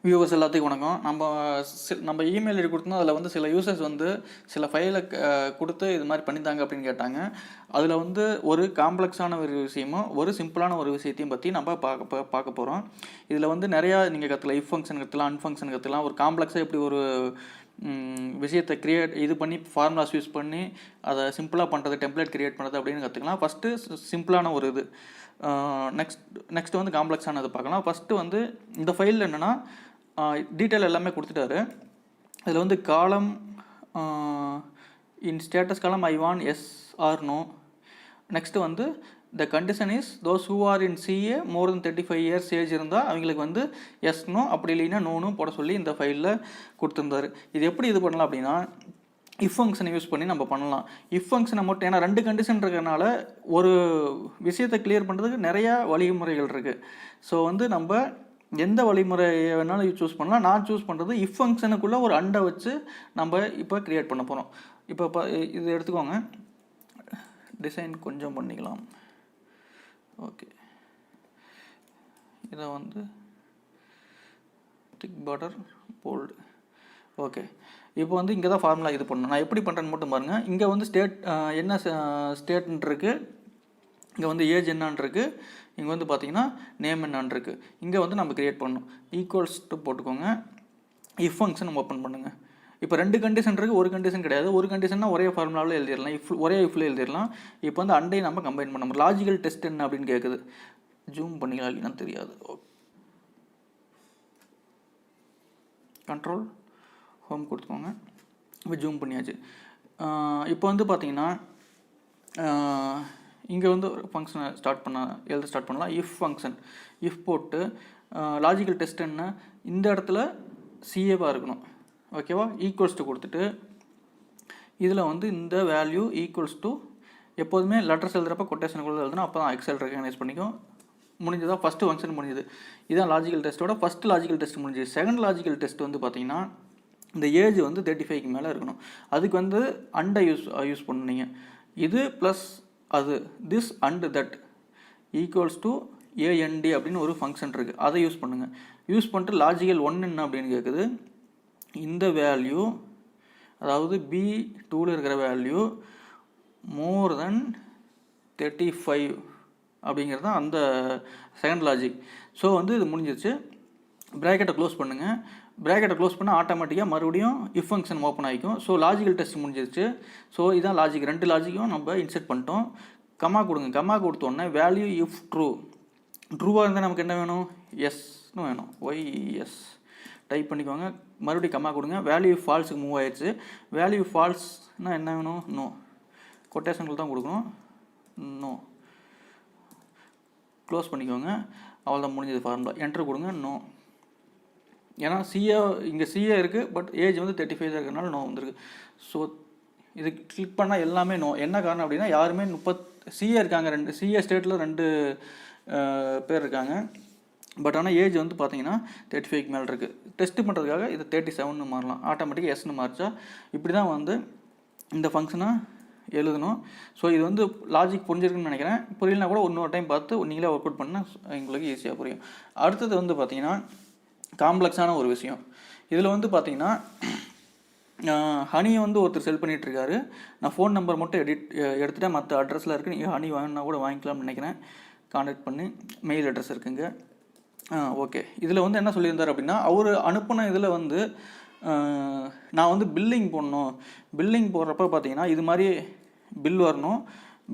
Viewers எல்லாத்துக்கும் வணக்கம். நம்ம இமெயில் ஐடி கொடுத்தோம். அதில் வந்து சில யூசர்ஸ் வந்து சில ஃபைலை கொடுத்து இது மாதிரி பண்ணித்தாங்க அப்படின்னு கேட்டாங்க. அதில் வந்து ஒரு காம்ப்ளெக்ஸான ஒரு விஷயமும் ஒரு சிம்பிளான ஒரு விஷயத்தையும் பற்றி நம்ம பார்க்க போகிறோம். இதில் வந்து நிறையா நீங்கள் கற்றுக்கலாம். இஃப் ஃபங்க்ஷன் கற்றுக்கலாம், அன்ஃபங்க்ஷன் கற்றுக்கலாம். ஒரு காம்ப்ளெக்ஸாக எப்படி ஒரு விஷயத்தை இது பண்ணி ஃபார்முலாஸ் யூஸ் பண்ணி அதை சிம்பிளாக பண்ணுறது, டெம்ப்ளேட் க்ரியேட் பண்ணுறது அப்படின்னு கற்றுக்கலாம். ஃபஸ்ட்டு சிம்பிளான ஒரு இது. நெக்ஸ்ட் வந்து காம்ப்ளெக்ஸானது பார்க்கலாம். ஃபஸ்ட்டு வந்து இந்த ஃபைலில் என்னென்னா டீட்டெயில் எல்லாமே கொடுத்துட்டாரு. இதில் வந்து காலம் in status column I want yes or no. Next வந்து the condition is those who are in CA more than 35 years age இருந்தால் அவங்களுக்கு வந்து எஸ் நோ, அப்படி இல்லைன்னா நோனும் போட சொல்லி இந்த ஃபைலில் கொடுத்துருந்தாரு. இது எப்படி இது பண்ணலாம் அப்படின்னா இஃப் ஃபங்க்ஷனை யூஸ் பண்ணி நம்ம பண்ணலாம். இஃப் ஃபங்க்ஷனை மட்டும், ஏன்னா 2 கண்டிஷன் இருக்கிறதுனால ஒரு விஷயத்தை கிளியர் பண்ணுறதுக்கு நிறையா வழிமுறைகள் இருக்குது. ஸோ வந்து நம்ம எந்த வழிமுறையை வேணாலும் சூஸ் பண்ணலாம். நான் சூஸ் பண்ணுறது இஃப் ஃபங்க்ஷனுக்குள்ளே ஒரு அண்டை வச்சு நம்ம இப்போ க்ரியேட் பண்ண போகிறோம். இப்போ இது எடுத்துக்கோங்க, டிசைன் கொஞ்சம் பண்ணிக்கலாம். ஓகே, இதை வந்து திக் பார்டர் போல்டு. ஓகே, இப்போ வந்து இங்கே தான் ஃபார்முலா இது பண்ணணும். நான் எப்படி பண்ணுறேன்னு மட்டும் பாருங்கள். இங்கே வந்து என்ன ஸ்டேட்ன்னு இருக்குது, இங்கே வந்து ஏஜ் என்னான் இருக்குது, இங்கே வந்து பார்த்தீங்கன்னா நேம் என்னான் இருக்குது. இங்கே வந்து நம்ம க்ரியேட் பண்ணணும். ஈக்குவல்ஸ் டு போட்டுக்கோங்க. இஃப் ஃபங்க்ஷன் ஓப்பன் பண்ணுங்கள். இப்போ 2 கண்டிஷன் இருக்குது, ஒரு கண்டிஷன் கிடையாது. ஒரு கண்டிஷன்னா ஒரே ஃபார்முலாவில் எழுதிடலாம், ஒரே இஃப்ல எழுதிடலாம். இப்போ வந்து அண்டையை நம்ம கம்பைன் பண்ணணும். லாஜிக்கல் டெஸ்ட் என்ன அப்படின்னு கேட்குது. ஜூம் பண்ணிக்கலாம், இல்லைன்னா தெரியாது. கண்ட்ரோல் ஹோம் கொடுத்துக்கோங்க. இப்போ ஜூம் பண்ணியாச்சு. இப்போ வந்து பார்த்தீங்கன்னா இங்கே வந்து ஒரு ஃபங்க்ஷனை எழுத ஸ்டார்ட் பண்ணலாம். இஃப் ஃபங்க்ஷன், இஃப் போட்டு லாஜிக்கல் டெஸ்ட் என்ன, இந்த இடத்துல சிஏவாக இருக்கணும். ஓகேவா? ஈக்குவல்ஸ் டு கொடுத்துட்டு இதில் வந்து இந்த வேல்யூ ஈக்குவல்ஸ் டு, எப்போதுமே லெட்டர்ஸ் எழுதுகிறப்ப கொட்டேஷனுக்குள்ளே எழுதணும். அப்போ தான் எக்ஸல் ரெகனைஸ் பண்ணிக்கும். முடிஞ்சதா? ஃபஸ்ட்டு ஃபங்க்ஷன் முடிஞ்சது. இதுதான் லாஜிக்கல் டெஸ்ட்டோட ஃபஸ்ட்டு லாஜிக்கல் டெஸ்ட் முடிஞ்சது. செகண்ட் லாஜிக்கல் டெஸ்ட் வந்து பார்த்தீங்கன்னா இந்த ஏஜ் வந்து 35க்கு மேலே இருக்கணும். அதுக்கு வந்து அண்டை யூஸ் பண்ணுனீங்க. இது ப்ளஸ் அது, this and that equals to AND அப்படின்னு ஒரு ஃபங்க்ஷன் இருக்குது. அதை யூஸ் பண்ணுங்கள். யூஸ் பண்ணிட்டு லாஜிக்கல் 1 என்ன அப்படின்னு கேட்குது. இந்த வேல்யூ, அதாவது B2ல் இருக்கிற வேல்யூ மோர் தென் 35 அப்படிங்கிறது தான் அந்த செகண்ட் லாஜிக். ஸோ வந்து இது முடிஞ்சிருச்சு. ப்ராக்கெட்டை க்ளோஸ் பண்ணுங்கள். ப்ராக்கெட்டை க்ளோஸ் பண்ணால் ஆட்டோமேட்டிக்காக மறுபடியும் இஃப் ஃபங்க்ஷன் ஓப்பன் ஆகிக்கும். ஸோ லாஜிக்கல் டெஸ்ட் முடிஞ்சிருச்சு. ஸோ இதான் லாஜிக். 2 லாஜிக்கும் நம்ம இன்செர்ட் பண்ணிட்டோம். கமா கொடுங்க. கமா கொடுத்தோடனே வேல்யூ இஃப் ட்ரூவாக இருந்தால் நமக்கு என்ன வேணும், எஸ்ன்னு வேணும். ஒய்எஸ் டைப் பண்ணிக்கோங்க. மறுபடியும் கமா கொடுங்க. வேல்யூ ஃபால்ஸுக்கு மூவ் ஆயிடுச்சு. வேல்யூ ஃபால்ஸ்னால் என்ன வேணும், நோ. கொட்டேஷன்கள் தான் கொடுக்கணும். நோ. க்ளோஸ் பண்ணிக்கோங்க. அவள் தான் முடிஞ்சது ஃபார்முலா. என்ட்ரு கொடுங்க. நோ. ஏன்னா இங்கே சிஏ இருக்குது, பட் ஏஜ் வந்து 35 இருக்கிறதுனால நோ வந்துருக்கு. ஸோ இது கிளிக் பண்ணால் எல்லாமே நோ. என்ன காரணம் அப்படின்னா யாருமே சிஏ இருக்காங்க, 2 சிஏ ஸ்டேட்டில் 2 பேர் இருக்காங்க. பட் ஆனால் ஏஜ் வந்து பார்த்தீங்கன்னா 35க்கு மேலே இருக்குது. டெஸ்ட் பண்ணுறதுக்காக இது 37ன்னு மாறலாம். ஆட்டோமேட்டிக்காக எஸ்ன்னு மாறிச்சா இப்படி தான் வந்து இந்த ஃபங்க்ஷனை எழுதணும். ஸோ இது வந்து லாஜிக் புரிஞ்சிருக்குன்னு நினைக்கிறேன். புரியலனா கூட இன்னொரு டைம் பார்த்து நீங்களே ஒர்க் அவுட் பண்ணால் எங்களுக்கு ஈஸியாக புரியும். அடுத்தது வந்து பார்த்தீங்கன்னா காம்ப்ளெக்ஸான ஒரு விஷயம். இதில் வந்து பார்த்தீங்கன்னா ஹனியை வந்து ஒருத்தர் செல் பண்ணிகிட்ருக்காரு. நான் ஃபோன் நம்பர் மட்டும் எடுத்துகிட்டேன். மற்ற அட்ரஸில் இருக்குது. நீங்கள் ஹனி வாங்கினா கூட வாங்கிக்கலாம்னு நினைக்கிறேன். கான்டாக்ட் பண்ணி மெயில் அட்ரஸ் இருக்குங்க. ஓகே, இதில் வந்து என்ன சொல்லியிருந்தார் அப்படின்னா, அவர் அனுப்பின இதில் வந்து நான் வந்து பில்லிங் போடணும். பில்லிங் போடுறப்ப பார்த்தீங்கன்னா இது மாதிரி பில் வரணும்.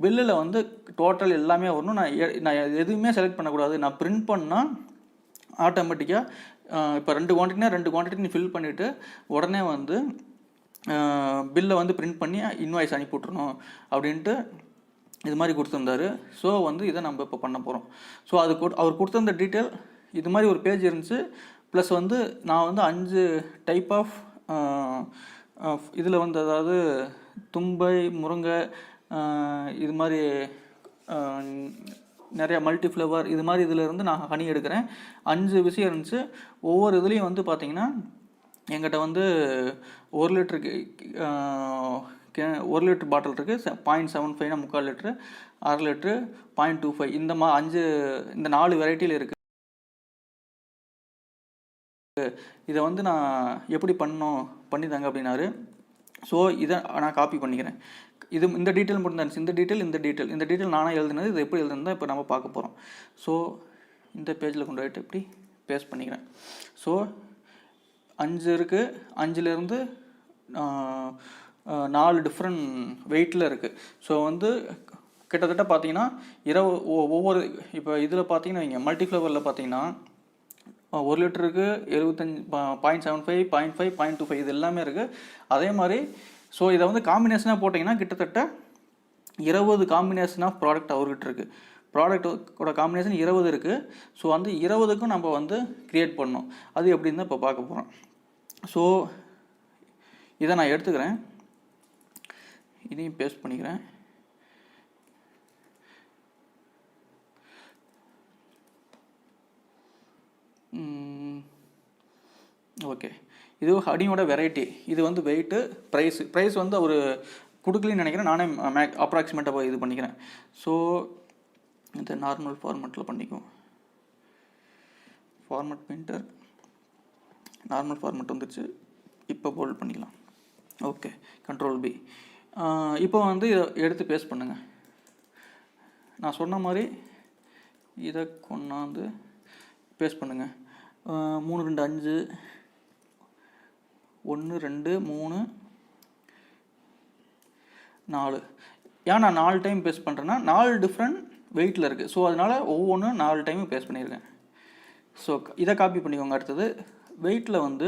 பில்லில் வந்து டோட்டல் எல்லாமே வரணும். நான் எதுவுமே செலக்ட் பண்ணக்கூடாது. நான் பிரிண்ட் பண்ணால் ஆட்டோமேட்டிக்காக இப்போ 2 குவான்டிட்டினா 2 குவான்டிட்டி நீ ஃபில் பண்ணிவிட்டு உடனே வந்து பில்லை வந்து பிரிண்ட் பண்ணி இன்வாய்ஸ் அனுப்பி விட்றணும் அப்படின்ட்டு இது மாதிரி கொடுத்துருந்தாரு. ஸோ வந்து இதை நம்ம இப்போ பண்ண போகிறோம். ஸோ அவர் கொடுத்துருந்த டீட்டெயில் இது மாதிரி ஒரு பேஜ் இருந்துச்சு. ப்ளஸ் வந்து நான் வந்து 5 டைப் ஆஃப் இதில் வந்து, அதாவது தும்பை, முருங்கை, இது மாதிரி நிறையா மல்டி ஃப்ளவர், இது மாதிரி இதில் இருந்து நான் ஹனி எடுக்கிறேன். 5 விஷயம் இருந்துச்சு. ஒவ்வொரு இதுலேயும் வந்து பார்த்திங்கன்னா எங்கிட்ட வந்து 1 லிட்டருக்கு 1 லிட்டர் பாட்டில் இருக்குது. 0.75 3/4 லிட்ரு, 1/2 லிட்ரு, 0.25 இந்த 4 வெரைட்டியில் இருக்குது. இதை வந்து நான் எப்படி பண்ணித்தாங்க அப்படின்னாரு. ஸோ இதை நான் காப்பி பண்ணிக்கிறேன். இந்த டீட்டெயில் மட்டும் தான் இருந்துச்சு. இந்த டீட்டெயில் நானாக எழுதுனது. இது எப்படி எழுதுனது இப்போ நம்ம பார்க்க போகிறோம். ஸோ இந்த பேஜில் கொண்டு போயிட்டு இப்படி பேஸ்ட் பண்ணிக்கிறேன். ஸோ 5 இருக்குது. 5லேருந்து 4 டிஃப்ரெண்ட் வெயிட்டில் இருக்குது. ஸோ வந்து கிட்டத்தட்ட பார்த்தீங்கன்னா ஒவ்வொரு இப்போ இதில் பார்த்தீங்கன்னா வைங்க, மல்டிஃப்ளவரில் பார்த்தீங்கன்னா 1 லிட்டருக்கு 75 0.75 0.5 0.25 இது எல்லாமே இருக்குது. அதே மாதிரி ஸோ இதை வந்து காம்பினேஷனாக போட்டிங்கன்னா கிட்டத்தட்ட 20 காம்பினேஷன் ஆஃப் ப்ராடக்ட் அவர்கிட்ட இருக்குது. ப்ராடக்டோட காம்பினேஷன் 20 இருக்குது. ஸோ அந்த 20க்கும் நம்ம வந்து க்ரியேட் பண்ணோம். அது எப்படின்னு தான் இப்போ பார்க்க போகிறோம். ஸோ இதை நான் எடுத்துக்கிறேன், இதையும் பேஸ்ட் பண்ணிக்கிறேன். ஓகே, இது ஹனியோட வெரைட்டி. இது வந்து வெயிட்டு, ப்ரைஸ் வந்து அவர் கொடுக்கலன்னு நினைக்கிறேன். நானே அப்ராக்சிமேட்டாக இது பண்ணிக்கிறேன். ஸோ இந்த நார்மல் ஃபார்மேட்டில் பண்ணிக்குவோம். ஃபார்மேட் பிரிண்டர் நார்மல் ஃபார்மேட் வந்துடுச்சு. இப்போ போல்ட் பண்ணிக்கலாம். Okay, Ctrl B. இப்போ வந்து இதை எடுத்து பேஸ்ட் பண்ணுங்கள். நான் சொன்ன மாதிரி இதை கொண்டாந்து பேஸ்ட் பண்ணுங்கள். 3 2 5 1 2 3 4. ஏன் நான் 4 டைம் பேஸ்ட் பண்ணுறேன்னா 4 டிஃப்ரெண்ட் வெயிட்டில் இருக்குது. ஸோ அதனால் ஒவ்வொன்றும் 4 டைம் பேஸ்ட் பண்ணியிருக்கேன். ஸோ இதை காப்பி பண்ணிக்கோங்க. அடுத்தது வெயிட்டில் வந்து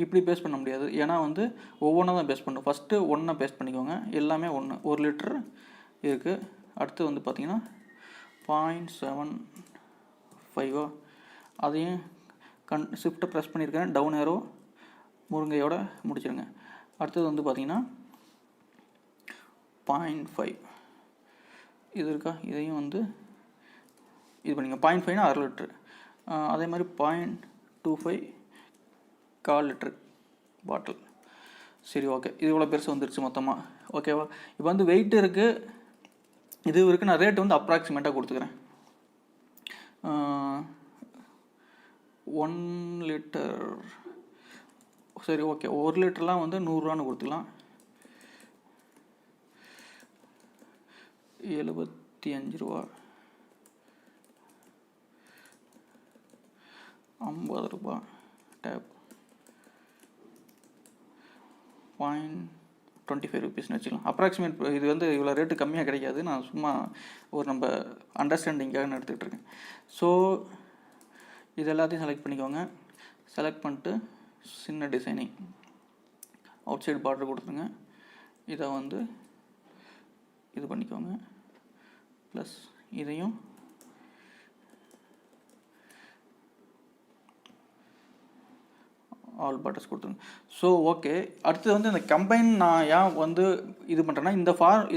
இப்படி பேஸ்ட் பண்ண முடியாது. ஏன்னா வந்து ஒவ்வொன்றா தான் பேஸ்ட் பண்ணணும். ஃபஸ்ட்டு 1 பேஸ்ட் பண்ணிக்கோங்க. எல்லாமே 1 லிட்டர் இருக்குது. அடுத்து வந்து பார்த்திங்கன்னா 0.75 அதையும் ஷிஃப்ட்டை ப்ரெஸ் பண்ணியிருக்கேன். டவுன் ஏரோ முருங்கையோட முடிச்சிருங்க. அடுத்தது வந்து பார்த்திங்கன்னா 0.5 இது இருக்கா, இதையும் வந்து இது பண்ணிங்க. 0.5னா 1/2 லிட்ரு. அதே மாதிரி 0.25 1/4 லிட்ரு பாட்டில். சரி, ஓகே, இது இவ்வளோ பெருசு வந்துருச்சு மொத்தமாக. ஓகேவா? இப்போ வந்து வெயிட் இருக்குது, இது இருக்குது. நான் ரேட்டு வந்து அப்ராக்சிமேட்டாக கொடுத்துக்கிறேன். 1 லிட்டர். சரி, ஓகே, 1 லிட்டர்லாம் வந்து 100 ரூபான்னு கொடுத்துக்கலாம். 75 ரூபா, 50 ரூபா டேப், 0.25 ருபீஸ்னு வச்சுக்கலாம். அப்ராக்சிமேட். இது வந்து இவ்வளோ ரேட்டு கம்மியாக கிடைக்காது. நான் சும்மா ஒரு நம்ம அண்டர்ஸ்டாண்டிங்காக எடுத்துக்கிட்டு இருக்கேன். ஸோ இது எல்லாத்தையும் செலக்ட் பண்ணிக்கோங்க. செலக்ட் பண்ணிட்டு சின்ன டிசைனிங் அவுட் சைடு பார்டர் கொடுத்துருங்க. இதை வந்து இது பண்ணிக்கோங்க. ப்ளஸ் இதையும் ஆல் பட்டர்ஸ் கொடுத்துருங்க. ஸோ ஓகே, அடுத்தது வந்து இந்த கம்பைன் நான் ஏன் வந்து இது பண்ணுறேன்னா,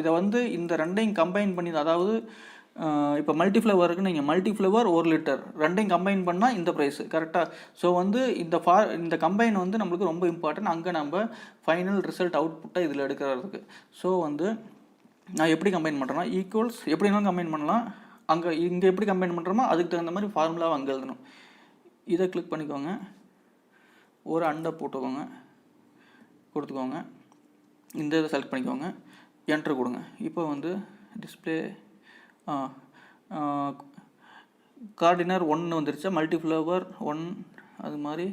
இதை வந்து இந்த ரெண்டையும் கம்பைன் பண்ணி, அதாவது இப்போ மல்டிஃப்ளவருக்கு நீங்கள் மல்டிஃப்ளவர் 1 லிட்டர் ரெண்டையும் கம்பைன் பண்ணால் இந்த ப்ரைஸு கரெக்டாக. ஸோ வந்து இந்த கம்பைன் வந்து நம்மளுக்கு ரொம்ப இம்பார்ட்டன்ட். அங்கே நம்ம ஃபைனல் ரிசல்ட் அவுட்புட்டாக இதில் எடுக்கிறதுக்கு. ஸோ வந்து நான் எப்படி கம்பைன் பண்ணுறேன்னா, ஈக்குவல்ஸ் எப்படினாலும் கம்பைன் பண்ணலாம். இங்கே எப்படி கம்பைன் பண்ணுறோமோ அதுக்கு தகுந்த மாதிரி ஃபார்முலாவை அங்கே எழுதணும். இதை கிளிக் பண்ணிக்கோங்க, ஒரு அண்டை கொடுத்துக்கோங்க. இந்த இதை செலக்ட் பண்ணிக்கோங்க, என்ட்ரு கொடுங்க. இப்போ வந்து டிஸ்பிளே கார்டினர் 1 வந்துருச்சா, மல்டிஃப்ளவர் 1, அது மாதிரி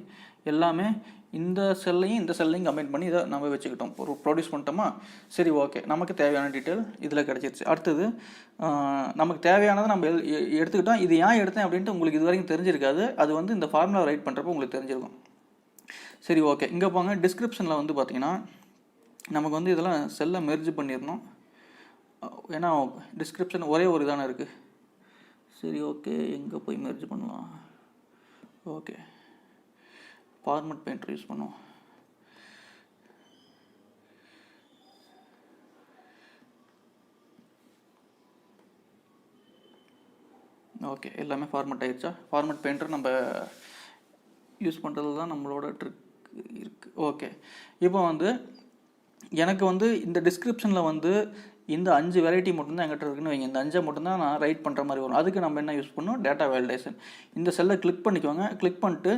எல்லாமே இந்த செல்லையும் கம்பைன் பண்ணி இதை நம்ம வச்சுக்கிட்டோம், ப்ரொடியூஸ் பண்ணிட்டோமா. சரி, ஓகே, நமக்கு தேவையான டீட்டெயில் இதில் கிடச்சிருச்சு. அடுத்தது நமக்கு தேவையானதை நம்ம எடுத்துக்கிட்டோம். இது ஏன் எடுத்தேன் அப்படின்ட்டு உங்களுக்கு இது வரைக்கும் தெரிஞ்சிருக்காது. அது வந்து இந்த ஃபார்முலா ரைட் பண்ணுறப்போ உங்களுக்கு தெரிஞ்சிருக்கும். சரி, ஓகே, இங்கே போங்க. டிஸ்கிரிப்ஷனில் வந்து பார்த்திங்கன்னா நமக்கு வந்து இதெல்லாம் செல்லை மெர்ஜ் பண்ணிடணும். ஏன்னா டிஸ்கிரிப்ஷன் ஒரே ஒரு இதானே இருக்குது. சரி, ஓகே, எங்கே போய் மெர்ஜ் பண்ணலாம்? ஓகே, ஃபார்மட் பெயிண்டர் யூஸ் பண்ணுவோம். ஓகே, எல்லாமே ஃபார்மட் ஆகிடுச்சா? ஃபார்மட் பெயிண்டர் நம்ம யூஸ் பண்ணுறது தான் நம்மளோட ட்ரிக் இருக்குது. ஓகே, இப்போ வந்து எனக்கு வந்து இந்த டிஸ்கிரிப்ஷனில் வந்து இந்த 5 வெரைட்டி மட்டும்தான் என்கிட்ட இருக்குன்னு வைங்க. இந்த 5 மட்டும்தான் நான் ரைட் பண்ணுற மாதிரி வரும். அதுக்கு நம்ம என்ன யூஸ் பண்ணணும், டேட்டா வேலிடேஷன். இந்த செல்லை கிளிக் பண்ணிக்கோங்க. கிளிக் பண்ணிட்டு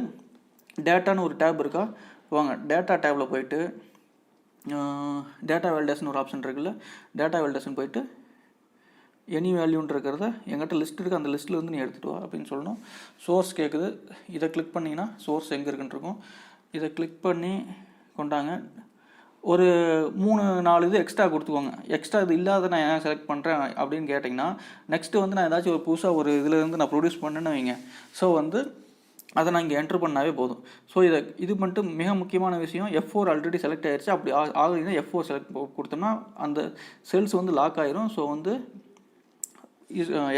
டேட்டான்னு ஒரு டேப் இருக்கா, வாங்க டேட்டா டேப்பில் போயிட்டு டேட்டா வேலிடேஷன் ஒரு ஆப்ஷன் இருக்குல்ல, டேட்டா வேலிடேஷன் போயிட்டு எனி வேல்யூன்னு இருக்கிறத எங்கிட்ட லிஸ்ட் இருக்குது, அந்த லிஸ்ட்டில் வந்து நீ எடுத்துகிட்டு வா அப்படின்னு சொல்லணும். சோர்ஸ் கேட்குது, இதை கிளிக் பண்ணிங்கன்னா சோர்ஸ் எங்கே இருக்குன்னு இருக்கும். இதை கிளிக் பண்ணி கொண்டாங்க. ஒரு 3-4 இது எக்ஸ்ட்ரா கொடுத்துக்கோங்க. எக்ஸ்ட்ரா இது இல்லாத நான் ஏன் செலக்ட் பண்ணுறேன் அப்படின்னு கேட்டிங்கன்னா, நெக்ஸ்ட்டு வந்து நான் ஏதாச்சும் ஒரு புதுசாக ஒரு இதிலேருந்து நான் ப்ரொடியூஸ் பண்ணேன்னு வைங்க. ஸோ வந்து அதை நான் இங்கே என்ட்ரு பண்ணாவே போதும். ஸோ இது மட்டும் மிக முக்கியமான விஷயம். F4 ஆல்ரெடி செலக்ட் ஆகிடுச்சு. அப்படி ஆகுதுன்னா F4 செலக்ட் கொடுத்தோம்னா அந்த செல்ஸ் வந்து லாக் ஆயிரும். ஸோ வந்து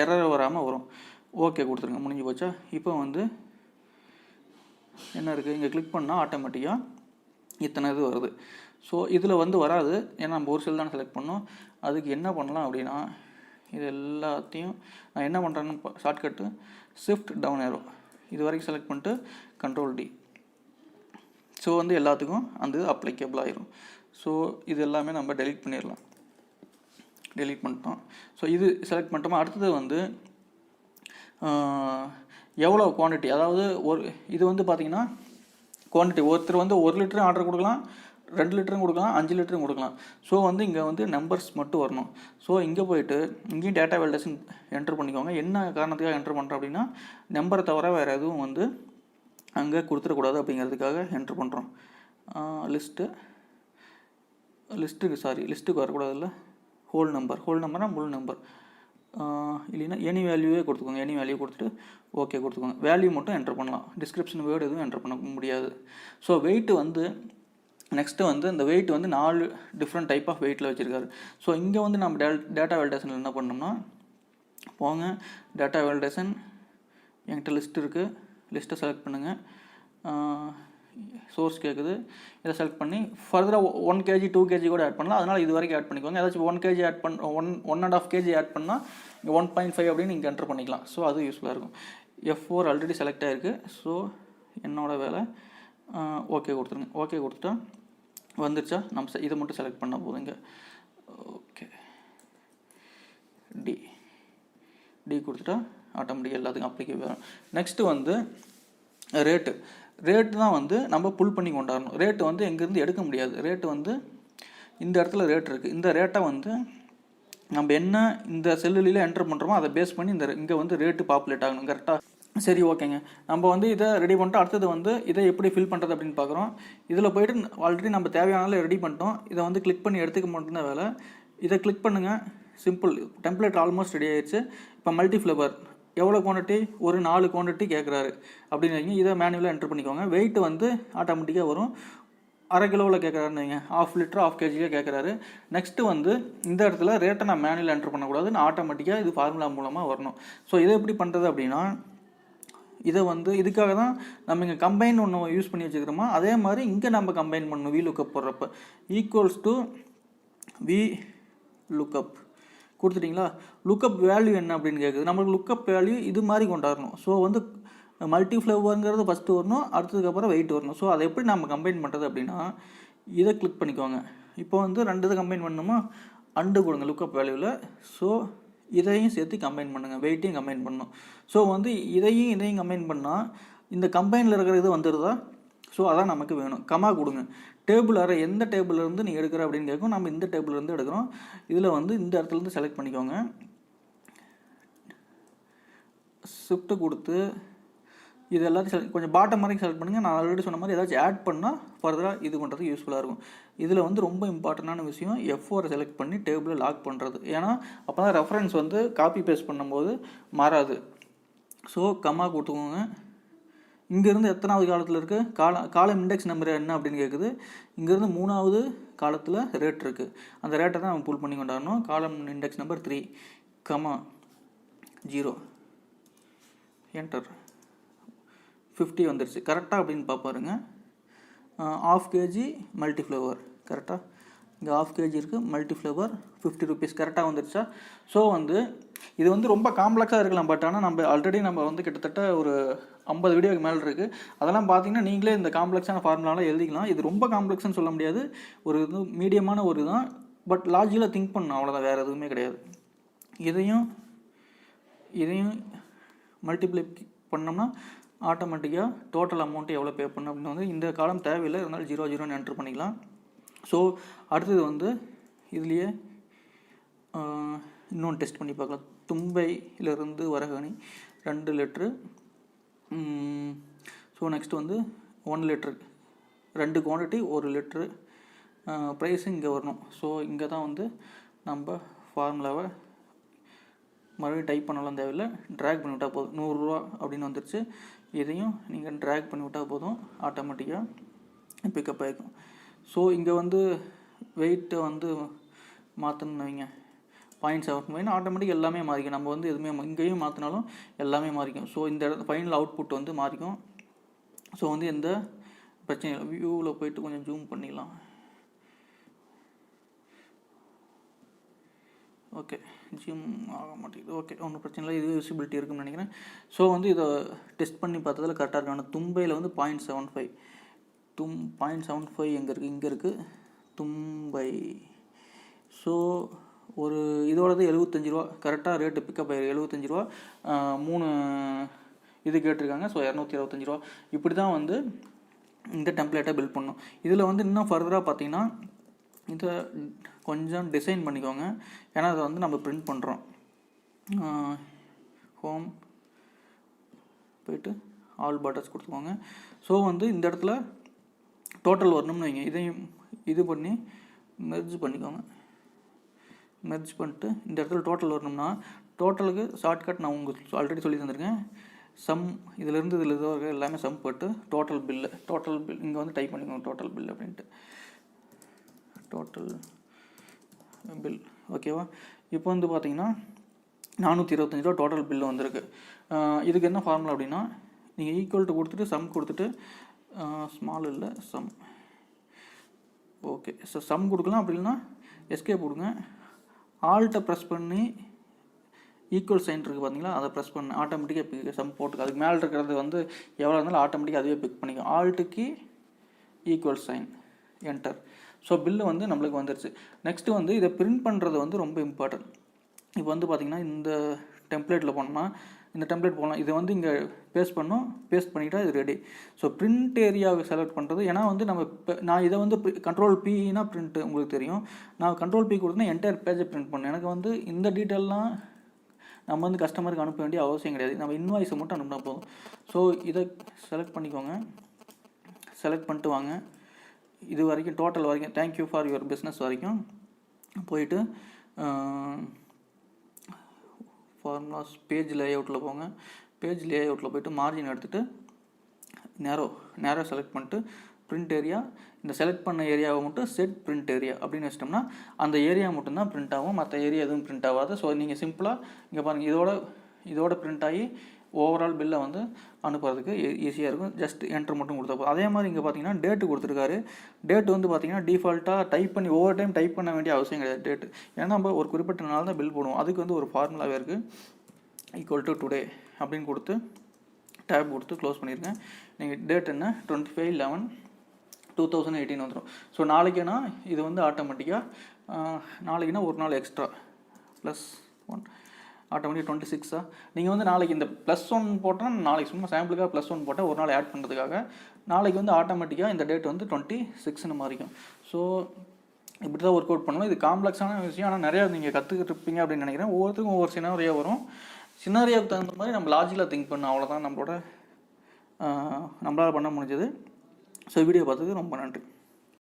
எரர் வராமல் வரும். ஓகே கொடுத்துருங்க, முடிஞ்சு போச்சா. இப்போ வந்து என்ன இருக்குது, இங்கே கிளிக் பண்ணால் ஆட்டோமேட்டிக்காக இத்தனை இது வருது. ஸோ இதில் வந்து வராது, ஏன்னா நம்ம ஒரு செல் தானே செலக்ட் பண்ணோம். அதுக்கு என்ன பண்ணலாம் அப்படின்னா, இது எல்லாத்தையும் நான் என்ன பண்ணுறேன்னு ஷார்ட்கட்டு ஷிஃப்ட் டவுன் ஏரோ இது வரைக்கும் செலக்ட் பண்ணிட்டு Ctrl+D. ஸோ வந்து எல்லாத்துக்கும் அந்த அப்ளிகேபிள் ஆயிரும். ஸோ இது எல்லாமே நம்ம டெலீட் பண்ணிடலாம். டெலீட் பண்ணிட்டோம். ஸோ இது செலக்ட் பண்ணிட்டோமா. அடுத்தது வந்து எவ்வளோ குவான்டிட்டி, அதாவது இது வந்து பார்த்திங்கன்னா குவான்டிட்டி, ஒருத்தர் வந்து 1 லிட்டரும் ஆர்டர் கொடுக்கலாம், 2 லிட்டரும் கொடுக்கலாம், 5 லிட்டரும் கொடுக்கலாம். ஸோ வந்து இங்கே வந்து நம்பர்ஸ் மட்டும் வரணும். ஸோ இங்கே போயிட்டு இங்கேயும் டேட்டா வேலிடேஷன் என்ட்ரு பண்ணிக்கோங்க. என்ன காரணத்துக்காக என்ட்ரு பண்ணுறோம் அப்படின்னா, நம்பரை தவிர வேறு எதுவும் வந்து அங்கே கொடுத்துடக்கூடாது அப்படிங்கிறதுக்காக என்ட்ரு பண்ணுறோம். லிஸ்ட்டுக்கு வரக்கூடாதுல்ல, ஹோல் நம்பர்னா முழு நம்பர், இல்லைன்னா எனி வேல்யூவே கொடுத்துக்கோங்க. எனி வேல்யூ கொடுத்துட்டு ஓகே கொடுத்துக்கோங்க. வேல்யூ மட்டும் என்ட்ரு பண்ணலாம், டிஸ்கிரிப்ஷன் வேர்டு எதுவும் என்ட்ரு பண்ண முடியாது. ஸோ வெயிட் வந்து நெக்ஸ்ட்டு வந்து இந்த வெயிட் வந்து 4 டிஃப்ரெண்ட் டைப் ஆஃப் வெயிட்டில் வச்சுருக்காரு. ஸோ இங்கே வந்து நம்ம டேட்டா வேலிடேஷனில் என்ன பண்ணோம்னா, போங்க டேட்டா வேலிடேஷன், என்கிட்ட லிஸ்ட் இருக்குது, லிஸ்ட்டை செலக்ட் பண்ணுங்கள். சோர்ஸ் கேட்குது, இதை செலக்ட் பண்ணி ஃபர்தராக 1 kg 2 kg கூட ஆட் பண்ணலாம். அதனால் இது வரைக்கும் ஆட் பண்ணிக்கோங்க. ஏதாச்சும் 1 kg ஆட் 1.5 kg ஆட் பண்ணால் இங்கே 1.5 அப்படின்னு நீங்கள் என்ட்ரு பண்ணிக்கலாம். ஸோ அது யூஸ்ஃபுல்லாக இருக்கும். F4 ஆல்ரெடி செலக்ட் ஆகிருக்கு. ஸோ என்னோடய வேலை ஓகே கொடுத்துருங்க. ஓகே கொடுத்துட்டா வந்துருச்சா, நம்ம இதை மட்டும் செலக்ட் பண்ணால் போதுங்க. ஓகே டி கொடுத்துட்டா ஆட்டோமேட்டிக்காக எல்லாத்துக்கும் அப்ளிகேபிள் வரும். நெக்ஸ்ட்டு வந்து ரேட்டு தான் வந்து நம்ம புல் பண்ணி கொண்டாடணும். ரேட்டு வந்து எங்கேருந்து எடுக்க முடியாது. ரேட்டு வந்து இந்த இடத்துல ரேட் இருக்குது. இந்த ரேட்டை வந்து நம்ம என்ன இந்த செல்லுலில் என்ட்ரு பண்ணுறோமோ அதை பேஸ் பண்ணி இங்கே வந்து ரேட்டு பாப்புலேட் ஆகணும். கரெக்டாக, சரி ஓகேங்க. நம்ம வந்து இதை ரெடி பண்ணிட்டோம். அடுத்தது வந்து இதை எப்படி ஃபில் பண்ணுறது அப்படின்னு பார்க்குறோம். இதில் போய்ட்டு ஆல்ரெடி நம்ம தேவையானால ரெடி பண்ணிட்டோம். இதை வந்து கிளிக் பண்ணி எடுத்துக்க மட்டும்தான் வேலை. இதை கிளிக் பண்ணுங்கள், சிம்பிள், டெம்ப்ளேட் ஆல்மோஸ்ட் ரெடி ஆயிடுச்சு. இப்போ மல்டி ஃப்ளேவர் எவ்வளோ குவான்டிட்டி, ஒரு 4 குவான்டிட்டி கேட்குறாரு அப்படின்னு வைங்க. இதை மேனுவலாக என்ட்ரு பண்ணிக்கோங்க. வெயிட் வந்து ஆட்டோமேட்டிக்காக வரும். 1/2 கிலோவில் கேட்குறாருன்னு வைங்க, 1/2 லிட்டர் 1/2 kg கேட்குறாரு. நெக்ஸ்ட்டு வந்து இந்த இடத்துல ரேட்டை நான் மேனுவலாக என்ட்ரு பண்ணக்கூடாது, நான் ஆட்டோமேட்டிக்காக இது ஃபார்முலா மூலமாக வரணும். ஸோ இதை எப்படி பண்ணுறது அப்படின்னா, இதை வந்து இதுக்காக தான் நம்ம இங்கே கம்பைன் ஒன்று யூஸ் பண்ணி வச்சுக்கிறோமா, அதே மாதிரி இங்கே நம்ம கம்பைன் பண்ணணும். வி லுக்கப் போடுறப்ப ஈக்குவல்ஸ் டு வி லுக்கப் கொடுத்துட்டிங்களா. லுக்கப் வேல்யூ என்ன அப்படின்னு கேட்குது. நம்மளுக்கு லுக்கப் வேல்யூ இது மாதிரி கொண்டாடணும். ஸோ வந்து மல்டி ஃப்ளேவருங்கிறது ஃபஸ்ட்டு வரணும், அடுத்ததுக்கப்புறம் வெயிட் வரணும். ஸோ அதை எப்படி நம்ம கம்பைன் பண்ணுறது அப்படின்னா, இதை கிளிக் பண்ணிக்கோங்க. இப்போ வந்து 2 இதை கம்பைன் பண்ணணுமா, அண்டு கொடுங்க லுக்கப் வேல்யூவில். ஸோ இதையும் சேர்த்து கம்பைன் பண்ணுங்கள், வெயிட்டையும் கம்பைன் பண்ணணும். ஸோ வந்து இதையும் கம்பைன் பண்ணால் இந்த கம்பைனில் இருக்கிற இது வந்துடுதா. ஸோ அதான் நமக்கு வேணும். கமா கொடுங்க. டேபிள் அரை எந்த டேபிள்லேருந்து நீ எடுக்கிற அப்படின்னு கேட்கும். நம்ம இந்த டேபிள்லேருந்து எடுக்கிறோம். இதில் வந்து இந்த இடத்துலேருந்து செலக்ட் பண்ணிக்கோங்க. ஷிஃப்ட்டு கொடுத்து இது எல்லாத்தையும் கொஞ்சம் பாட்டம் வரைக்கும் செலக்ட் பண்ணுங்கள். நான் ஆல்ரெடி சொன்ன மாதிரி ஏதாச்சும் ஆட் பண்ணால் ஃபர்தராக இது பண்ணுறதுக்கு யூஸ்ஃபுல்லாக இருக்கும். இதில் வந்து ரொம்ப இம்பார்ட்டண்டான விஷயம் F4 செலக்ட் பண்ணி டேபிளை லாக் பண்ணுறது. ஏன்னா அப்போ தான் ரெஃபரன்ஸ் வந்து காப்பி பேஸ்ட் பண்ணும்போது மாறாது. ஸோ கம்மா கொடுத்துக்கோங்க. இங்கேருந்து எத்தனாவது காலத்தில் இருக்குது, காலம் இண்டெக்ஸ் நம்பர் என்ன அப்படின்னு கேட்குது. இங்கேருந்து 3வது காலத்தில் ரேட் இருக்குது. அந்த ரேட்டை தான் நம்ம புல் பண்ணி கொண்டாடணும். காலம் இண்டெக்ஸ் நம்பர் 3, கமா 0, என்டர். 50 வந்துடுச்சு. கரெக்டாக அப்படின்னு பார்ப்பாருங்க. 1/2 kg மல்டி ஃப்ளேவர் கரெக்டாக, இங்கே 1/2 kg இருக்குது, மல்டி ஃப்ளேவர் 50 rupees கரெக்டாக வந்துடுச்சா. ஸோ வந்து இது வந்து ரொம்ப காம்ப்ளெக்ஸாக இருக்கலாம். பட் ஆனால் நம்ம ஆல்ரெடி நம்ம வந்து கிட்டத்தட்ட ஒரு 50 வீடியோக்கு மேலே இருக்குது. அதெல்லாம் பார்த்தீங்கன்னா நீங்களே இந்த காம்ப்ளெக்ஸான ஃபார்முலாலாம் எழுதிக்கலாம். இது ரொம்ப காம்ப்ளெக்ஸ்னு சொல்ல முடியாது, ஒரு இது மீடியமான ஒரு தான். பட் லாஜிக்கலாக திங்க் பண்ணணும், அவ்வளோதான், வேறு எதுவுமே கிடையாது. இதையும் மல்டிப்ளை பண்ணோம்னா ஆட்டோமேட்டிக்காக டோட்டல் அமௌண்ட்டு எவ்வளோ பே பண்ணணும் அப்படின்னு வந்து இந்த காலம் தேவையில்லை, இருந்தாலும் 0 0ன்னு என்ட்ரு பண்ணிக்கலாம். ஸோ அடுத்தது வந்து இதுலேயே இன்னொன்று டெஸ்ட் பண்ணி பார்க்கலாம். தும்பையிலிருந்து வரகணி 2 லிட்ரு. ஸோ நெக்ஸ்ட் வந்து 1 லிட்ரு, 2 குவான்டிட்டி 1 லிட்ரு. ப்ரைஸு இங்கே வரணும். ஸோ இங்கே தான் வந்து நம்ம ஃபார்முலாவை மறுபடியும் டைப் பண்ணலாம் தேவையில்லை, ட்ராக் பண்ணிவிட்டால் போதும். 100 ரூபா அப்படின்னு வந்துருச்சு. இதையும் நீங்கள் ட்ராக் பண்ணிவிட்டால் போதும், ஆட்டோமேட்டிக்காக பிக்கப் ஆகிக்கும். ஸோ இங்கே வந்து வெயிட்டை வந்து மாற்றணும்னு வைங்க, 0.75 ஆட்டோமேட்டிக் எல்லாமே மாறிக்கும். நம்ம வந்து எதுவுமே இங்கேயும் மாற்றினாலும் எல்லாமே மாறிக்கும். ஸோ இந்த ஃபைனல் அவுட்புட் வந்து மாறிக்கும். ஸோ வந்து எந்த பிரச்சனையும் இல்லை. வியூவில் போயிட்டு கொஞ்சம் ஜூம் பண்ணிக்கலாம். ஓகே, ஜூம் ஆக மாட்டேங்குது. ஓகே, ஒன்றும் பிரச்சனை இல்லை, இது விசிபிலிட்டி இருக்குன்னு நினைக்கிறேன். ஸோ வந்து இதை டெஸ்ட் பண்ணி பார்த்ததில் கரெக்டாக இருக்கு. ஆனால் தும்பையில் வந்து 0.75, 0.75 எங்கே இருக்குது, இங்கே இருக்குது தும்பை. ஸோ ஒரு இதோடது 75 ரூபா கரெக்டாக ரேட்டு பிக்கப் ஆகிருக்கு. 75 ரூபா 3 இது கேட்டிருக்காங்க. ஸோ 225 ரூபா. இப்படி தான் வந்து இந்த டெம்ப்ளேட்டை பில்ட் பண்ணணும். இதில் வந்து இன்னும் ஃபர்தராக பார்த்தீங்கன்னா இதை கொஞ்சம் டிசைன் பண்ணிக்கோங்க, ஏன்னா அதை வந்து நம்ம பிரிண்ட் பண்ணுறோம். ஹோம் போயிட்டு ஆல் பட்டர்ஸ் கொடுத்துக்கோங்க. ஸோ வந்து இந்த இடத்துல டோட்டல் வரணும்னு வைங்க, இதையும் இது பண்ணி மெர்ஜ் பண்ணிக்கோங்க. மெர்ஜ் பண்ணிட்டு இந்த இடத்துல டோட்டல் வரணும்னா டோட்டலுக்கு ஷார்ட்கட் நான் உங்களுக்கு ஆல்ரெடி சொல்லி தந்திருக்கேன். சம் இதிலேருந்து இதில் இதோ எல்லாமே சம் போட்டு டோட்டல் பில் இங்கே வந்து டைப் பண்ணிக்கோங்க, டோட்டல் பில் அப்படின்ட்டு. டோட்டல் பில் ஓகேவா. இப்போ வந்து பார்த்தீங்கன்னா 425 ரூபா டோட்டல் பில்லு வந்திருக்கு. இதுக்கு என்ன ஃபார்முலா அப்படின்னா, நீங்கள் ஈக்குவல் டு கொடுத்துட்டு சம் கொடுத்துட்டு ஸ்மால் இல்லை சம், ஓகே. ஸோ சம் கொடுக்கலாம், அப்படி இல்லைன்னா எஸ்கேப் கொடுங்க. ஆல்ட்டை ப்ரெஸ் பண்ணி ஈக்குவல் சைன் இருக்குது பார்த்தீங்களா, அதை ப்ரெஸ் பண்ண ஆட்டோமேட்டிக்காக பிக் சம் போட்டுக்கு. அதுக்கு மேலே இருக்கிறது வந்து எவ்வளோ இருந்தாலும் ஆட்டோமேட்டிக்காக அதுவே பிக் பண்ணிக்கும். ஆல்ட்டுக்கு equal sign enter. So fill வந்து நம்மளுக்கு வந்துருச்சு. நெக்ஸ்ட்டு வந்து இதை பிரிண்ட் பண்ணுறது வந்து ரொம்ப இம்பார்ட்டன்ட். இப்போ வந்து பார்த்திங்கன்னா இந்த டெம்ப்ளேட்டில் போனோம்னா இந்த டெம்ப்ளேட் போகலாம், இதை வந்து இங்கே பேஸ்ட் பண்ணிட்டா இது ரெடி. ஸோ பிரிண்ட் ஏரியாவை செலக்ட் பண்ணுறது, ஏன்னா வந்து நம்ம நான் இதை வந்து கண்ட்ரோல் பினா பிரிண்ட் உங்களுக்கு தெரியும், நான் கண்ட்ரோல் பி கொடுத்தா என்டையர் பேஜை பிரிண்ட் பண்ணேன். எனக்கு வந்து இந்த டீட்டெயிலாம் நம்ம வந்து கஸ்டமருக்கு அனுப்ப வேண்டிய அவசியம் கிடையாது, நம்ம இன்வாய்ஸை மட்டும் அனுப்பினா போதும். ஸோ இதை செலக்ட் பண்ணிக்கோங்க, செலக்ட் பண்ணிட்டு வாங்க. இது வரைக்கும் டோட்டல் வரைக்கும் தேங்க்யூ ஃபார் யுவர் பிஸ்னஸ் வரைக்கும் போயிட்டு ஃபார்முலாஸ் பேஜ் லேஅவுட்டில் போங்க. பேஜ் லேஅவுட்டில் போய்ட்டு மார்ஜின் எடுத்துகிட்டு நேரோ செலக்ட் பண்ணிட்டு பிரிண்ட் ஏரியா, இந்த செலக்ட் பண்ண ஏரியாவை மட்டும் செட் பிரிண்ட் ஏரியா அப்படின்னு வச்சிட்டோம்னா அந்த ஏரியா மட்டும்தான் பிரிண்ட் ஆகும், மற்ற ஏரியா எதுவும் பிரிண்ட் ஆகாது. ஸோ நீங்கள் சிம்பிளாக இங்கே பாருங்கள், இதோட பிரிண்ட் ஆகி ஓவரால் பில்லை வந்து அனுப்புறதுக்கு ஈஸியாக இருக்கும். ஜஸ்ட் என்ட்ரு மட்டும் கொடுத்தா போதும். அதே மாதிரி இங்கே பார்த்தீங்கன்னா டேட்டு கொடுத்துருக்காரு. டேட்டு வந்து பார்த்தீங்கன்னா டிஃபால்ட்டாக டைப் பண்ணி ஒவ்வொரு டைம் டைப் பண்ண வேண்டிய அவசியம் கிடையாது டேட்டு. ஏன்னா நம்ம ஒரு குறிப்பிட்ட நாள் தான் பில் போடுவோம். அதுக்கு வந்து ஒரு ஃபார்முலாவே இருக்குது. ஈக்குவல் டு டுடே அப்படின்னு கொடுத்து டேப் கொடுத்து க்ளோஸ் பண்ணியிருக்கேன். நீங்கள் டேட் என்ன 25/11/2018 வந்துடும். ஸோ நாளைக்குன்னா இது வந்து ஆட்டோமேட்டிக்காக நாளைக்குன்னா ஒரு நாள் எக்ஸ்ட்ரா +1 ஆட்டோமேட்டிக் 26. நீங்கள் வந்து நாளைக்கு இந்த +1 போட்டால் நாளைக்கு சும்மா சாம்பிளுக்காக +1 போட்டால் ஒரு நாள் ஆட் பண்ணுறதுக்காக நாளைக்கு வந்து ஆட்டோமேட்டிக்காக இந்த டேட் வந்து 26ன்னு மாறிக்கும். ஸோ இப்படி தான் ஒர்க் அவுட் பண்ணணும். இது காம்ப்ளெக்ஸான விஷயம், ஆனால் நிறையா நீங்கள் கற்றுக்கிட்டு இருப்பீங்க அப்படின்னு நினைக்கிறேன். ஒவ்வொருத்தருக்கும் ஒவ்வொரு சினாரியோ வரும். சினாரியோவுக்கு தகுந்த மாதிரி நம்ம லாஜிக்கலாக திங்க் பண்ணணும், அவ்வளோதான் நம்மளால் பண்ண முடிஞ்சது. ஸோ வீடியோ பார்த்ததுக்கு ரொம்ப நன்றி.